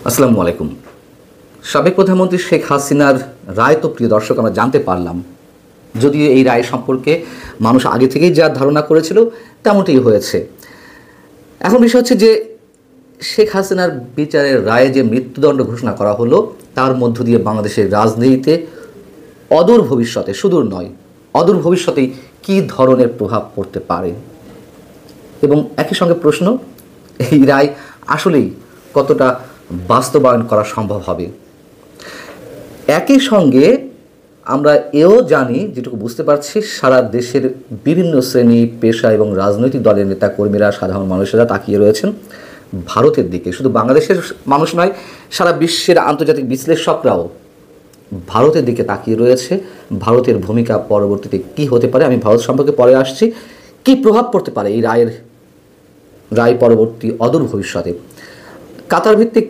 আসসালামু আলাইকুম। সাবেক প্রধানমন্ত্রী শেখ হাসিনার রায় তো প্রিয় দর্শক আমরা জানতে পারলাম, যদিও এই রায় সম্পর্কে মানুষ আগে থেকেই যা ধারণা করেছিল তেমনটাই হয়েছে। এখন বিষয় হচ্ছে যে শেখ হাসিনার বিচারের রায়ে যে মৃত্যুদণ্ড ঘোষণা করা হলো তার মধ্য দিয়ে বাংলাদেশের রাজনীতিতে অদূর ভবিষ্যতে, সুদূর নয় অদূর ভবিষ্যতেই কী ধরনের প্রভাব পড়তে পারে, এবং একই সঙ্গে প্রশ্ন, এই রায় আসলেই কতটা বাস্তবায়ন করা সম্ভব হবে। একই সঙ্গে আমরা এও জানি, যেটুকু বুঝতে পারছি, সারা দেশের বিভিন্ন শ্রেণী পেশা এবং রাজনৈতিক দলের নেতা কর্মীরা, সাধারণ মানুষেরা তাকিয়ে রয়েছেন ভারতের দিকে। শুধু বাংলাদেশের মানুষ নয়, সারা বিশ্বের আন্তর্জাতিক বিশ্লেষকরাও ভারতের দিকে তাকিয়ে রয়েছে। ভারতের ভূমিকা পরবর্তীতে কী হতে পারে, আমি ভারত সম্পর্কে পরে আসছি, কী প্রভাব পড়তে পারে এই রায় পরবর্তী অদূর ভবিষ্যতে। কাতার ভিত্তিক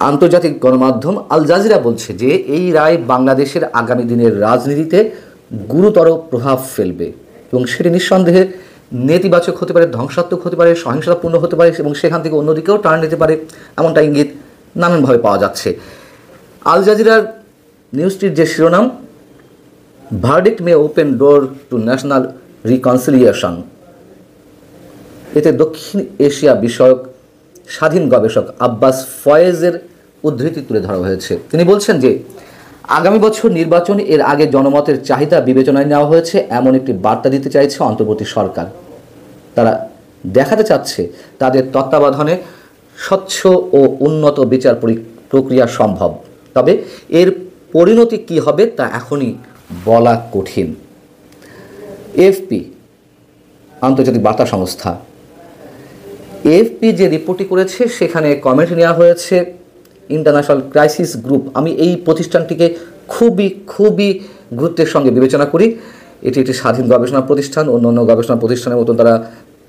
আন্তর্জাতিক গণমাধ্যম আল জাজিরা বলছে যে এই রায় বাংলাদেশের আগামী দিনের রাজনীতিতে গুরুতর প্রভাব ফেলবে এবং সেটি নিঃসন্দেহে নেতিবাচক হতে পারে, ধ্বংসাত্মক হতে পারে, সহিংসতাপূর্ণ হতে পারে এবং সেখান থেকে অন্যদিকেও টার্ন নিতে পারে, এমনটা ইঙ্গিত নানানভাবে পাওয়া যাচ্ছে। আল জাজিরার নিউজটির যে শিরোনাম, verdict May open door to national reconciliation, এতে দক্ষিণ এশিয়া বিষয়ক স্বাধীন গবেষক আব্বাস ফয়েজের উদ্ধৃতি তুলে ধরা হয়েছে। তিনি বলছেন যে আগামী বছর নির্বাচন, এর আগে জনমতের চাহিদা বিবেচনায় নেওয়া হয়েছে এমন একটি বার্তা দিতে চাইছে অন্তর্বর্তী সরকার। তারা দেখাতে চাচ্ছে তাদের তত্ত্বাবধানে স্বচ্ছ ও উন্নত বিচার প্রক্রিয়া সম্ভব, তবে এর পরিণতি কী হবে তা এখনই বলা কঠিন। এএফপি, আন্তর্জাতিক বার্তা সংস্থা, এএফপি যে রিপোর্টটি করেছে সেখানে কমেন্ট নেওয়া হয়েছে ইন্টারন্যাশনাল ক্রাইসিস গ্রুপ। আমি এই প্রতিষ্ঠানটিকে খুবই গুরুত্বের সঙ্গে বিবেচনা করি। এটি একটি স্বাধীন গবেষণা প্রতিষ্ঠান, অন্যান্য গবেষণা প্রতিষ্ঠানের মতন তারা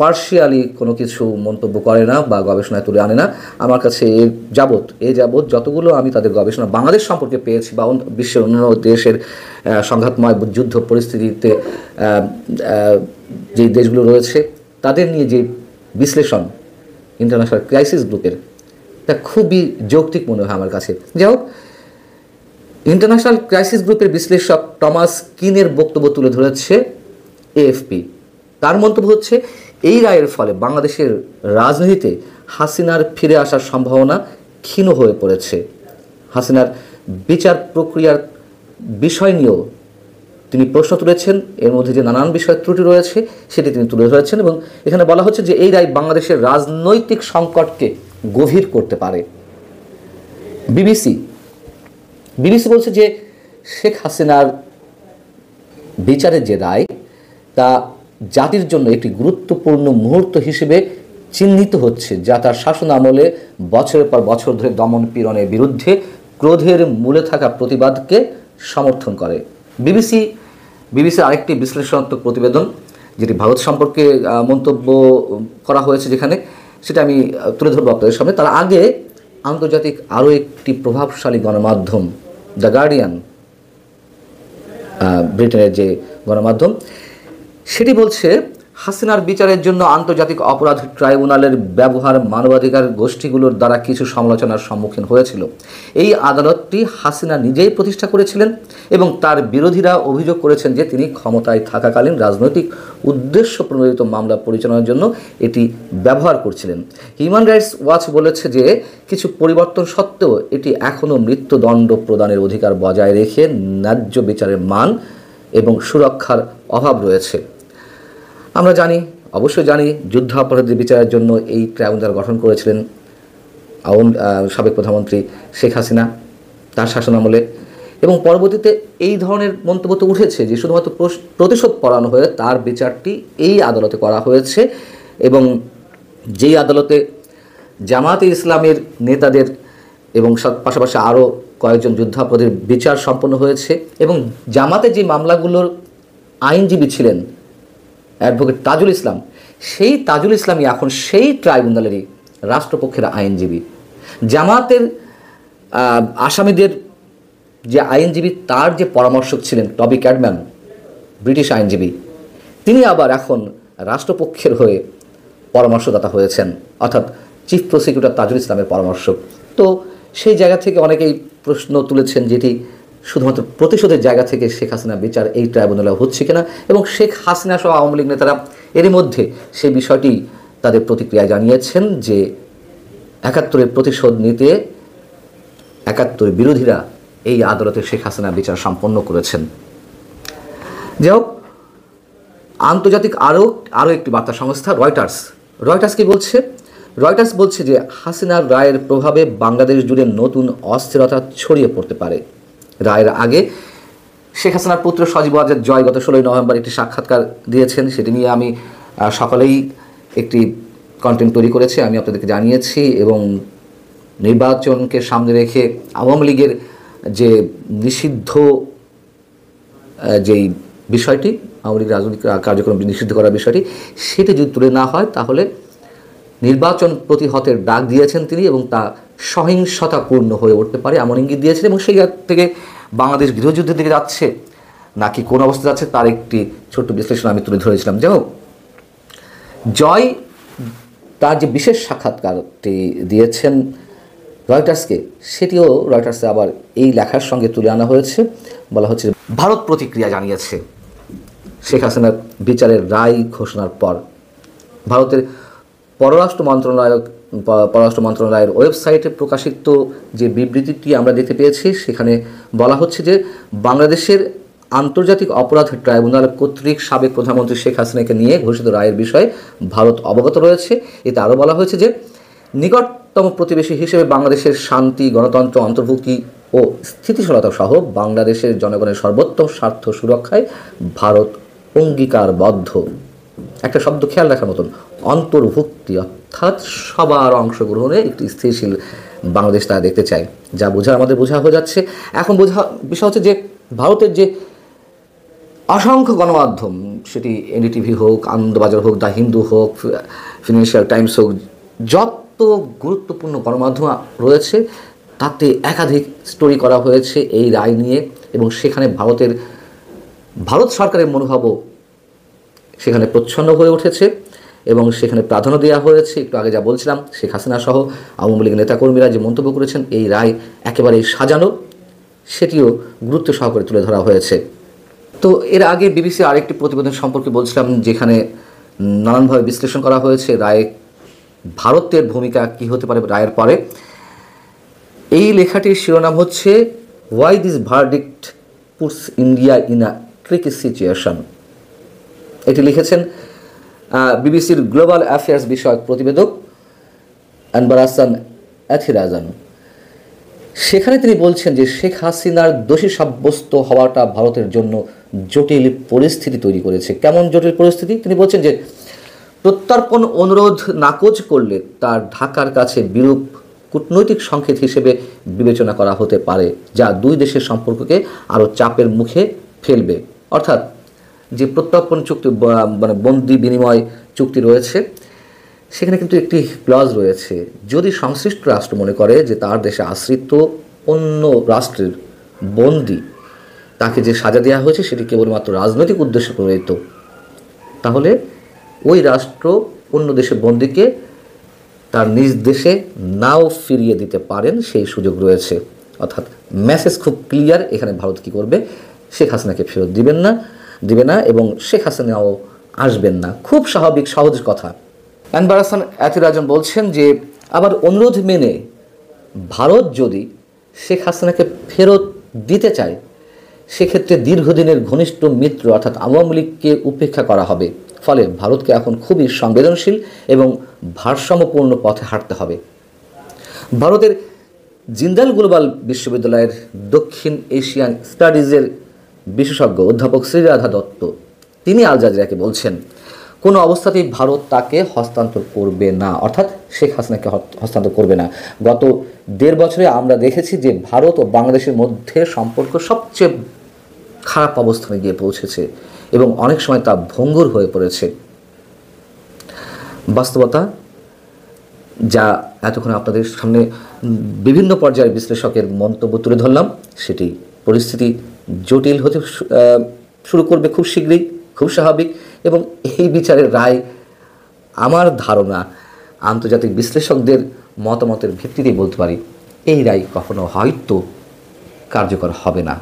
পার্শিয়ালি কোনো কিছু মন্তব্য করে না বা গবেষণায় তুলে আনে না। আমার কাছে এ যাবৎ যতগুলো আমি তাদের গবেষণা বাংলাদেশ সম্পর্কে পেয়েছি বা বিশ্বের অন্যান্য দেশের সংঘাতময় যুদ্ধ পরিস্থিতিতে যে দেশগুলো রয়েছে তাদের নিয়ে যে বিশ্লেষণ ইন্টারন্যাশনাল ক্রাইসিস গ্রুপের, তা খুবই যৌক্তিক মনে হয় আমার কাছে। যাই হোক, ইন্টারন্যাশনাল ক্রাইসিস গ্রুপের বিশ্লেষক টমাস কিনের বক্তব্য তুলে ধরেছে এএফপি। তার মন্তব্য হচ্ছে, এই রায়ের ফলে বাংলাদেশের রাজনীতিতে হাসিনার ফিরে আসার সম্ভাবনা ক্ষীণ হয়ে পড়েছে। হাসিনার বিচার প্রক্রিয়ার বিষয় নিয়েও তিনি প্রশ্ন তুলেছেন, এর মধ্যে যে নানান বিষয় ত্রুটি রয়েছে সেটি তিনি তুলে ধরেছেন এবং এখানে বলা হচ্ছে যে এই রায় বাংলাদেশের রাজনৈতিক সংকটকে গভীর করতে পারে। বিবিসি বলছে যে শেখ হাসিনার বিচারের যে রায় তা জাতির জন্য একটি গুরুত্বপূর্ণ মুহূর্ত হিসেবে চিহ্নিত হচ্ছে, যা তার শাসন আমলে বছরের পর বছর ধরে দমন পীড়নের বিরুদ্ধে ক্রোধের মূলে থাকা প্রতিবাদকে সমর্থন করে। বিবিসির আরেকটি বিশ্লেষণাত্মক প্রতিবেদন, যেটি ভারত সম্পর্কে মন্তব্য করা হয়েছে যেখানে, সেটা আমি তুলে ধরবো আপনাদের সামনে। তার আগে আন্তর্জাতিক আরও একটি প্রভাবশালী গণমাধ্যম দ্য গার্ডিয়ান, ব্রিটেনের যে গণমাধ্যম, সেটি বলছে হাসিনার বিচারের জন্য আন্তর্জাতিক অপরাধ ট্রাইব্যুনালের ব্যবহার মানবাধিকার গোষ্ঠীগুলোর দ্বারা কিছু সমালোচনার সম্মুখীন হয়েছিল। এই আদালতটি হাসিনা নিজেই প্রতিষ্ঠা করেছিলেন এবং তার বিরোধীরা অভিযোগ করেছেন যে তিনি ক্ষমতায় থাকাকালীন রাজনৈতিক উদ্দেশ্য প্রণোদিত মামলা পরিচালনার জন্য এটি ব্যবহার করছিলেন। হিউম্যান রাইটস ওয়াচ বলেছে যে কিছু পরিবর্তন সত্ত্বেও এটি এখনও মৃত্যুদণ্ড প্রদানের অধিকার বজায় রেখে ন্যায্য বিচারের মান এবং সুরক্ষার অভাব রয়েছে। আমরা অবশ্যই জানি যুদ্ধাপরাধীদের বিচারের জন্য এই ট্রাইব্যুনাল গঠন করেছিলেন সাবেক প্রধানমন্ত্রী শেখ হাসিনা তার শাসনামলে, এবং পরবর্তীতে এই ধরনের মন্তব্য তো উঠেছে যে শুধুমাত্র প্রতিশোধ পরায়ণ হয়ে তার বিচারটি এই আদালতে করা হয়েছে এবং যেই আদালতে জামায়াতে ইসলামের নেতাদের এবং পাশাপাশি আরও কয়েকজন যুদ্ধাপরাধীর বিচার সম্পন্ন হয়েছে এবং জামাতে যে মামলাগুলোর আইনজীবী ছিলেন অ্যাডভোকেট তাজুল ইসলাম, সেই তাজুল ইসলামই এখন সেই ট্রাইব্যুনালেরই রাষ্ট্রপক্ষের আইনজীবী। জামাতের আসামিদের যে আইনজীবী, তার যে পরামর্শক ছিলেন টবি ক্যাডম্যান, ব্রিটিশ আইনজীবী, তিনি আবার এখন রাষ্ট্রপক্ষের হয়ে পরামর্শদাতা হয়েছেন, অর্থাৎ চিফ প্রসিকিউটর তাজুল ইসলামের পরামর্শ। তো সেই জায়গা থেকে অনেকেই প্রশ্ন তুলেছেন যেটি শুধুমাত্র প্রতিশোধের জায়গা থেকে শেখ হাসিনা বিচার এই ট্রাইব্যুনালে হচ্ছে কিনা, এবং শেখ হাসিনা সহ আওয়ামী লীগ নেতারা এরই মধ্যে সেই বিষয়টি তাদের প্রতিক্রিয়া জানিয়েছেন যে ৭১-এর প্রতিশোধ নিতে ৭১ বিরোধীরা এই আদালতে শেখ হাসিনা বিচার সম্পন্ন করেছেন। যাই হোক, আন্তর্জাতিক আরও একটি বার্তা সংস্থা রয়টার্স কি বলছে? রয়টার্স বলছে যে হাসিনার রায়ের প্রভাবে বাংলাদেশ জুড়ে নতুন অস্থিরতা ছড়িয়ে পড়তে পারে। রায়ের আগে শেখ হাসিনার পুত্র সজীব ওয়াজেদ জয় গত ১৬ নভেম্বর একটি সাক্ষাৎকার দিয়েছেন। সেটি নিয়ে আমি সকালেই একটি কন্টেন্ট তৈরি করেছি, আমি আপনাদেরকে জানিয়েছি। এবং নির্বাচনকে সামনে রেখে আওয়ামী লীগের যে নিষিদ্ধ যেই বিষয়টি, আওয়ামী লীগ রাজনৈতিক কার্যক্রম নিষিদ্ধ করার বিষয়টি, সেটি যদি তুলে না হয় তাহলে নির্বাচন প্রতিহতের ডাক দিয়েছেন তিনি, এবং তা সহিংসতাপূর্ণ হয়ে উঠতে পারে এমন ইঙ্গিত দিয়েছেন। এবং সেই থেকে বাংলাদেশ গৃহযুদ্ধের দিকে যাচ্ছে নাকি কোন অবস্থা যাচ্ছে তার একটি ছোট্ট বিশ্লেষণ আমি তুলে ধরেছিলাম। যাই হোক, জয় তার যে বিশেষ সাক্ষাৎকারটি দিয়েছেন রয়টার্সকে, সেটিও রয়টার্সে আবার এই লেখার সঙ্গে তুলে আনা হয়েছে। বলা হচ্ছে ভারত প্রতিক্রিয়া জানিয়েছে শেখ হাসিনার বিচারের রায় ঘোষণার পর। ভারতের পররাষ্ট্র মন্ত্রণালয়ের ওয়েবসাইটে প্রকাশিত যে বিবৃতিটি আমরা দেখতে পেয়েছি, সেখানে বলা হচ্ছে যে বাংলাদেশের আন্তর্জাতিক অপরাধ ট্রাইব্যুনাল কর্তৃক সাবেক প্রধানমন্ত্রী শেখ হাসিনাকে নিয়ে ঘোষিত রায়ের বিষয়ে ভারত অবগত রয়েছে। এতে আরও বলা হয়েছে যে নিকটতম প্রতিবেশী হিসেবে বাংলাদেশের শান্তি, গণতন্ত্র, অন্তর্ভুক্তি ও স্থিতিশীলতা সহ বাংলাদেশের জনগণের সর্বোত্তম স্বার্থ সুরক্ষায় ভারত অঙ্গীকারবদ্ধ। একটা শব্দ খেয়াল রাখার মতন, অন্তর্ভুক্তি, অর্থাৎ সবার অংশগ্রহণে একটি স্থিতিশীল বাংলাদেশ তারা দেখতে চায়। যা আমাদের বোঝা হয়ে যাচ্ছে। এখন বিষয় হচ্ছে যে ভারতের যে অসংখ্য গণমাধ্যম, সেটি এনডিটিভি হোক, আনন্দবাজার হোক, দ্য হিন্দু হোক, ফিনান্সিয়াল টাইমস হোক, যত গুরুত্বপূর্ণ গণমাধ্যম রয়েছে তাতে একাধিক স্টোরি করা হয়েছে এই রায় নিয়ে। এবং সেখানে ভারত সরকারের মনোভাবও সেখানে প্রচ্ছন্ন হয়ে উঠেছে এবং সেখানে প্রাধান্য দেওয়া হয়েছে। একটু আগে যা বলছিলাম, শেখ হাসিনা সহ আওয়ামী লীগের নেতাকর্মীরা যে মন্তব্য করেছেন এই রায় একেবারেই সাজানো, সেটিও গুরুত্ব সহকারে তুলে ধরা হয়েছে। তো এর আগে বিবিসির আরেকটি প্রতিবেদন সম্পর্কে বলছিলাম, যেখানে নানানভাবে বিশ্লেষণ করা হয়েছে রায়ে ভারতের ভূমিকা কী হতে পারে রায়ের পরে। এই লেখাটির শিরোনাম হচ্ছে why this verdict puts India in a tricky situation. এটি লিখেছেন বিবিসির গ্লোবাল অ্যাফেয়ার্স বিষয়ক প্রতিবেদক আনবার হাসান অ্যাথিরাজান। সেখানে তিনি বলছেন যে শেখ হাসিনার দোষী সাব্যস্ত হওয়াটা ভারতের জন্য জটিল পরিস্থিতি তৈরি করেছে। কেমন জটিল পরিস্থিতি? তিনি বলছেন যে প্রত্যর্পণ অনুরোধ নাকচ করলে তার ঢাকার কাছে বিরূপ কূটনৈতিক সংকেত হিসেবে বিবেচনা করা হতে পারে, যা দুই দেশের সম্পর্ককে আরও চাপের মুখে ফেলবে। অর্থাৎ যে প্রত্যর্পণ চুক্তি মানে বন্দি বিনিময় চুক্তি রয়েছে, সেখানে কিন্তু একটি ক্লজ রয়েছে, যদি সংশ্লিষ্ট রাষ্ট্র মনে করে যে তার দেশে আশ্রিত অন্য রাষ্ট্রের বন্দি, তাকে যে সাজা দেওয়া হয়েছে সেটি কেবলমাত্র রাজনৈতিক উদ্দেশ্যে প্রণীত, তাহলে ওই রাষ্ট্র অন্য দেশের বন্দিকে তার নিজ দেশে নাও ফিরিয়ে দিতে পারেন, সেই সুযোগ রয়েছে। অর্থাৎ মেসেজ খুব ক্লিয়ার, এখানে ভারত কী করবে, শেখ হাসিনাকে ফেরত দিবে না এবং শেখ হাসিনাও আসবেন না। খুব স্বাভাবিক, সহজ কথা। আনবার হাসান অ্যাথিরাজান বলছেন যে আবার অনুরোধ মেনে ভারত যদি শেখ হাসিনাকে ফেরত দিতে চায়, সেক্ষেত্রে দীর্ঘদিনের ঘনিষ্ঠ মিত্র অর্থাৎ আওয়ামী লীগকে উপেক্ষা করা হবে। ফলে ভারতকে এখন খুবই সংবেদনশীল এবং ভারসাম্যপূর্ণ পথে হাঁটতে হবে। ভারতের জিন্দাল গ্লোবাল বিশ্ববিদ্যালয়ের দক্ষিণ এশিয়ান স্টাডিজের বিশেষজ্ঞ অধ্যাপক শ্রীরাধা দত্ত তিনি আল জাজিরাকে বলছেন, কোনো অবস্থাতেই ভারত তাকে হস্তান্তর করবে না, অর্থাৎ শেখ হাসিনাকে হস্তান্তর করবে না। গত ১.৫ বছরে আমরা দেখেছি যে ভারত ও বাংলাদেশের মধ্যে সম্পর্ক সবচেয়ে খারাপ অবস্থানে গিয়ে পৌঁছেছে এবং অনেক সময় তা ভঙ্গুর হয়ে পড়েছে। বাস্তবতা যা এতক্ষণ আপনাদের সামনে বিভিন্ন পর্যায়ের বিশ্লেষকের মন্তব্য তুলে ধরলাম, সেটি পরিস্থিতি জটিল হতে শুরু করবে খুব শীঘ্রই, খুব স্বাভাবিক। এবং এই বিচারের রায় আমার ধারণা আন্তর্জাতিক বিশ্লেষকদের মতামতের ভিত্তিতেই বলতে পারি এই রায় কখনো হয়তো কার্যকর হবে না।